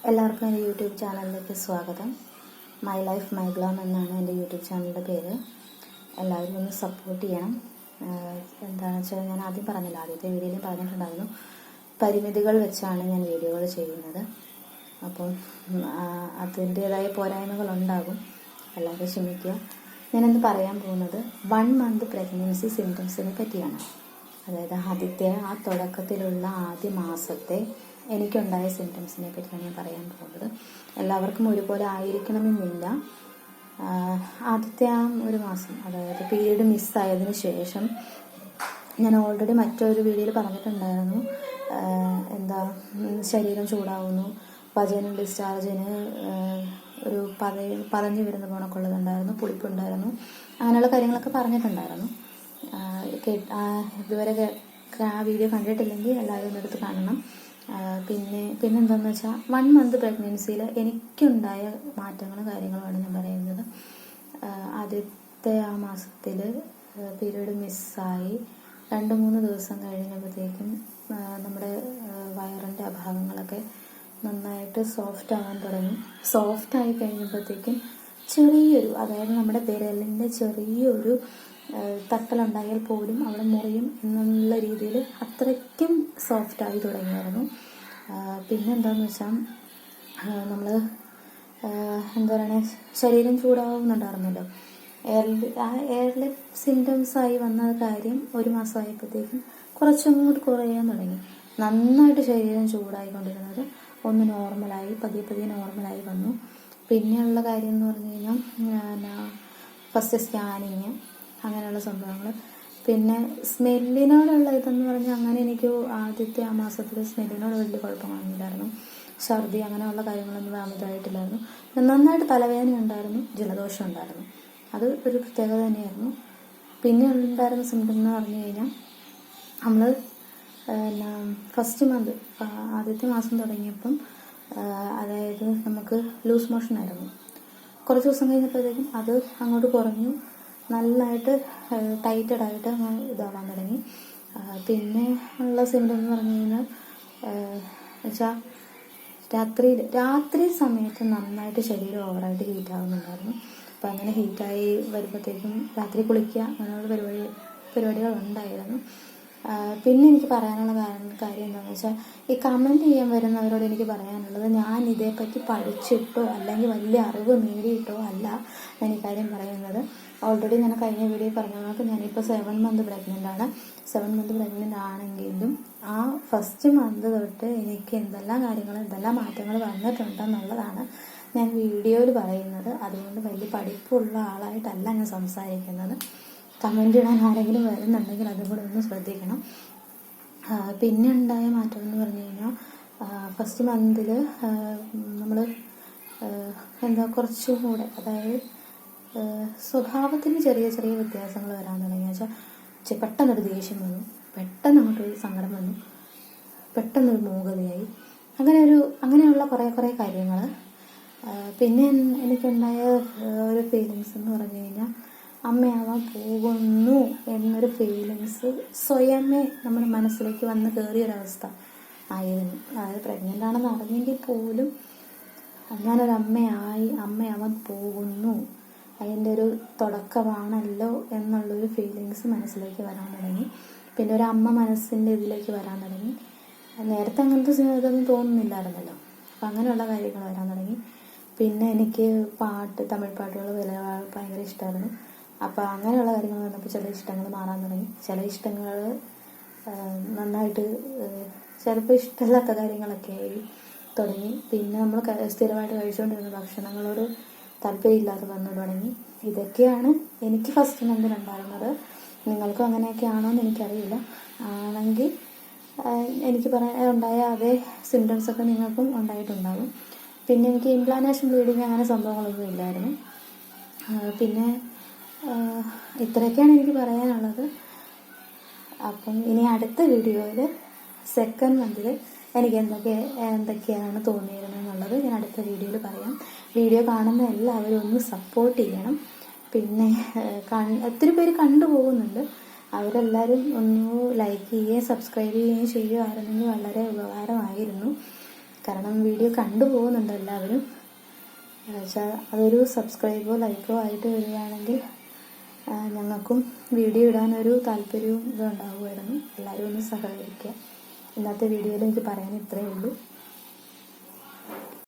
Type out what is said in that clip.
എല്ലാവർക്കും എൻ്റെ യൂട്യൂബ് ചാനലിലേക്ക് സ്വാഗതം. മൈ ലൈഫ് മൈ ഗ്ലാം എന്നാണ് എൻ്റെ യൂട്യൂബ് ചാനലിൻ്റെ പേര്. എല്ലാവരും ഒന്ന് സപ്പോർട്ട് ചെയ്യണം. എന്താണെന്ന് വെച്ചാൽ ഞാൻ ആദ്യം പറഞ്ഞില്ല, ആദ്യത്തെ വീഡിയോയിൽ പറഞ്ഞിട്ടുണ്ടായിരുന്നു, പരിമിതികൾ വെച്ചാണ് ഞാൻ വീഡിയോകൾ ചെയ്യുന്നത്. അപ്പം അതിൻ്റേതായ പോരായ്മകളുണ്ടാകും, എല്ലാവരും ക്ഷമിക്കുക. ഞാനിന്ന് പറയാൻ പോകുന്നത് 1 month പ്രഗ്നൻസി സിംറ്റംസിനെ പറ്റിയാണ്. അതായത് ആദ്യത്തെ തുടക്കത്തിലുള്ള ആദ്യ മാസത്തെ എനിക്കുണ്ടായ സിംറ്റംസിനെ പറ്റിയാണ് ഞാൻ പറയാൻ പോകുന്നത്. എല്ലാവർക്കും ഒരുപോലെ ആയിരിക്കണമെന്നില്ല. ആദ്യത്തെ ഒരു മാസം, അതായത് പീരീഡ് മിസ്സായതിനു ശേഷം ഞാൻ ഓൾറെഡി മറ്റൊരു വീഡിയോയിൽ പറഞ്ഞിട്ടുണ്ടായിരുന്നു, ശരീരം ചൂടാവുന്നു, വജൈനൽ ഡിസ്ചാർജിന് ഒരു പതഞ്ഞു വരുന്ന പോണക്കുള്ളതുണ്ടായിരുന്നു, പുളിപ്പുണ്ടായിരുന്നു, അങ്ങനെയുള്ള കാര്യങ്ങളൊക്കെ പറഞ്ഞിട്ടുണ്ടായിരുന്നു. ഇതുവരെ ആ വീഡിയോ കണ്ടിട്ടില്ലെങ്കിൽ എല്ലാവരും ഒന്നെടുത്ത് കാണണം. പിന്നെന്താണെന്ന് വെച്ചാൽ 1 month പ്രഗ്നൻസിയിൽ എനിക്കുണ്ടായ മാറ്റങ്ങളും കാര്യങ്ങളുമാണ് ഞാൻ പറയുന്നത്. ആദ്യത്തെ ആ മാസത്തിൽ പീരീഡ് മിസ്സായി 2-3 ദിവസം കഴിഞ്ഞപ്പോഴത്തേക്കും നമ്മുടെ വയറിൻ്റെ ഭാഗങ്ങളൊക്കെ നന്നായിട്ട് സോഫ്റ്റ് ആവാൻ തുടങ്ങി. സോഫ്റ്റായി കഴിഞ്ഞപ്പോഴത്തേക്കും ചെറിയൊരു, അതായത് നമ്മുടെ വിരലിൻ്റെ ചെറിയൊരു തട്ടലുണ്ടായാൽ പോലും അവിടെ മുറിയും എന്നുള്ള രീതിയിൽ അത്രയ്ക്കും സോഫ്റ്റായി തുടങ്ങിയായിരുന്നു. പിന്നെന്താണെന്ന് വെച്ചാൽ നമ്മൾ ശരീരം ചൂടാവുന്നുണ്ടായിരുന്നല്ലോ. എയർലി സിംറ്റംസായി വന്ന കാര്യം 1 മാസമായപ്പോഴത്തേക്കും കുറച്ചങ്ങോട്ട് കുറയാൻ തുടങ്ങി. നന്നായിട്ട് ശരീരം ചൂടായിക്കൊണ്ടിരുന്നത് ഒന്ന് നോർമലായി, പതിയെ നോർമലായി വന്നു. പിന്നെയുള്ള കാര്യം എന്ന് പറഞ്ഞു കഴിഞ്ഞാൽ ഫസ്റ്റ് സ്കാനിങ്, അങ്ങനെയുള്ള സംഭവങ്ങൾ. പിന്നെ സ്മെല്ലിനോടുള്ള ഇതെന്ന് പറഞ്ഞാൽ അങ്ങനെ എനിക്ക് ആദ്യത്തെ ആ മാസത്തിൽ സ്മെല്ലിനോട് വലിയ കുഴപ്പമൊന്നുമില്ലായിരുന്നു. ഛർദി അങ്ങനെയുള്ള കാര്യങ്ങളൊന്നും അമിതമായിട്ടില്ലായിരുന്നു. നന്നായിട്ട് തലവേദന ഉണ്ടായിരുന്നു, ജലദോഷം ഉണ്ടായിരുന്നു. അത് ഒരു പ്രത്യേകത തന്നെയായിരുന്നു. പിന്നെ ഉണ്ടായിരുന്ന സിംറ്റം എന്ന് പറഞ്ഞു കഴിഞ്ഞാൽ നമ്മൾ ഫസ്റ്റ് മന്ത് ആദ്യത്തെ മാസം തുടങ്ങിയപ്പം അതായത് നമുക്ക് ലൂസ് മോഷൻ ആയിരുന്നു. കുറച്ച് ദിവസം കഴിഞ്ഞപ്പോഴത്തേക്കും അത് അങ്ങോട്ട് കുറഞ്ഞു, നല്ലതായിട്ട് ടൈറ്റഡായിട്ട് ഇതാവാൻ തുടങ്ങി. പിന്നെ ഉള്ള സിംറ്റം എന്ന് പറഞ്ഞു കഴിഞ്ഞാൽ വെച്ചാൽ രാത്രി സമയത്ത് നന്നായിട്ട് ശരീരം ഓവറായിട്ട് ഹീറ്റാവുന്നുണ്ടായിരുന്നു. അപ്പം അങ്ങനെ ഹീറ്റായി വരുമ്പോഴത്തേക്കും രാത്രി കുളിക്കുക അങ്ങനെയുള്ള പരിപാടികൾ ഉണ്ടായിരുന്നു. പിന്നെ എനിക്ക് പറയാനുള്ള കാര്യം എന്താണെന്ന് വെച്ചാൽ, ഈ കമൻറ്റ് ചെയ്യാൻ വരുന്നവരോട് എനിക്ക് പറയാനുള്ളത്, ഞാൻ ഇതേപ്പറ്റി പഠിച്ചിട്ടോ അല്ലെങ്കിൽ വലിയ അറിവ് നേടിയിട്ടോ അല്ല ഞാൻ ഈ കാര്യം പറയുന്നത്. ഓൾറെഡി ഞാൻ കഴിഞ്ഞ വീഡിയോ പറഞ്ഞ കണക്ക് ഞാനിപ്പോൾ 7 month പ്രഗ്നൻ്റ് ആണ്. 7 month പ്രഗ്നൻ്റ് ആണെങ്കിലും ആ ഫസ്റ്റ് മന്ത് തൊട്ട് എനിക്ക് എന്തെല്ലാം മാറ്റങ്ങൾ വന്നിട്ടുണ്ടെന്നുള്ളതാണ് ഞാൻ വീഡിയോയിൽ പറയുന്നത്. അതുകൊണ്ട് വലിയ പഠിപ്പുള്ള ആളായിട്ടല്ല ഞാൻ സംസാരിക്കുന്നത്. കമൻറ്റ് ഇടാൻ ആരെങ്കിലും വരുന്നുണ്ടെങ്കിൽ അതും കൂടെ ഒന്ന് ശ്രദ്ധിക്കണം. പിന്നെ ഉണ്ടായ മാറ്റം എന്ന് പറഞ്ഞു കഴിഞ്ഞാൽ ഫസ്റ്റ് മന്തിൽ നമ്മൾ കുറച്ചും കൂടെ, അതായത് സ്വഭാവത്തിന് ചെറിയ വ്യത്യാസങ്ങൾ വരാൻ തുടങ്ങി. വെച്ചാൽ പെട്ടെന്നൊരു ദേഷ്യം വന്നു, പെട്ടെന്ന് അങ്ങോട്ടൊരു സങ്കടം വന്നു, പെട്ടെന്നൊരു മൂകതയായി, അങ്ങനെയുള്ള കുറേ കാര്യങ്ങൾ. പിന്നെ എനിക്കുണ്ടായ ഒരു ഫീലിങ്സ് എന്ന് പറഞ്ഞു കഴിഞ്ഞാൽ അമ്മയാവാൻ പോകുന്നു എന്നൊരു ഫീലിങ്സ് സ്വയമേ നമ്മുടെ മനസ്സിലേക്ക് വന്ന് കയറിയൊരവസ്ഥ ആയിരുന്നു. അതായത് പ്രഗ്നൻ്റ് ആണെന്ന് അറിഞ്ഞെങ്കിൽ പോലും ഞാനൊരു അമ്മയാവാൻ പോകുന്നു, അതിൻ്റെ ഒരു തുടക്കമാണല്ലോ എന്നുള്ളൊരു ഫീലിങ്സ് മനസ്സിലേക്ക് വരാൻ തുടങ്ങി. പിന്നെ ഒരു അമ്മ മനസ്സിൻ്റെ ഇതിലേക്ക് വരാൻ തുടങ്ങി. നേരത്തെ അങ്ങനത്തെ ഇതൊന്നും തോന്നുന്നില്ലായിരുന്നല്ലോ. അപ്പം അങ്ങനെയുള്ള കാര്യങ്ങൾ വരാൻ തുടങ്ങി. പിന്നെ എനിക്ക് തമിഴ് പാട്ടുകൾ ഭയങ്കര ഇഷ്ടമായിരുന്നു. അപ്പോൾ അങ്ങനെയുള്ള കാര്യങ്ങൾ വന്നപ്പോൾ ചില ഇഷ്ടങ്ങൾ മാറാൻ തുടങ്ങി. ചില ഇഷ്ടങ്ങൾ നന്നായിട്ട് ചിലപ്പോൾ ഇഷ്ടമില്ലാത്ത കാര്യങ്ങളൊക്കെ ആയി തുടങ്ങി. പിന്നെ നമ്മൾ സ്ഥിരമായിട്ട് കഴിച്ചുകൊണ്ടിരുന്ന ഭക്ഷണങ്ങളോട് താല്പര്യമില്ലാതെ വന്നു തുടങ്ങി. ഇതൊക്കെയാണ് എനിക്ക് ഫസ്റ്റ് മന്തിൽ ഉണ്ടായിരുന്നത്. നിങ്ങൾക്കും അങ്ങനെയൊക്കെ ആണോ എന്ന് എനിക്കറിയില്ല. ആണെങ്കിൽ എനിക്ക് ഉണ്ടായ അതേ സിംറ്റംസൊക്കെ നിങ്ങൾക്കും ഉണ്ടായിട്ടുണ്ടാകും. പിന്നെ എനിക്ക് ഇംപ്ലാന്റേഷൻ ബ്ലീഡിങ് അങ്ങനെ സംഭവങ്ങളൊന്നും ഇല്ലായിരുന്നു. പിന്നെ ഇത്രയൊക്കെയാണ് എനിക്ക് പറയാനുള്ളത്. അപ്പം ഇനി അടുത്ത വീഡിയോയിൽ സെക്കൻഡ് മന്തിൽ എനിക്ക് എന്തൊക്കെയാണ് തോന്നിയിരുന്നത് എന്നുള്ളത് ഞാൻ അടുത്ത വീഡിയോയിൽ പറയാം. വീഡിയോ കാണുന്ന എല്ലാവരും ഒന്ന് സപ്പോർട്ട് ചെയ്യണം. പിന്നെ ഒത്തിരി പേര് കണ്ടുപോകുന്നുണ്ട്, അവരെല്ലാവരും ഒന്ന് ലൈക്ക് ചെയ്യുകയും സബ്സ്ക്രൈബ് ചെയ്യുകയും ചെയ്യുമായിരുന്നെങ്കിൽ വളരെ ഉപകാരമായിരുന്നു. കാരണം വീഡിയോ കണ്ടുപോകുന്നുണ്ട് എല്ലാവരും. വെച്ചാൽ അതൊരു സബ്സ്ക്രൈബോ ലൈക്കോ ആയിട്ട് വരികയാണെങ്കിൽ ഞങ്ങൾക്കും വീഡിയോ ഇടാനൊരു താല്പര്യവും ഇതുണ്ടാകുമായിരുന്നു. എല്ലാവരും ഒന്ന് സഹകരിക്കുക. ഇന്നത്തെ വീഡിയോയിൽ എനിക്ക് പറയാൻ ഇത്രയേ ഉള്ളൂ.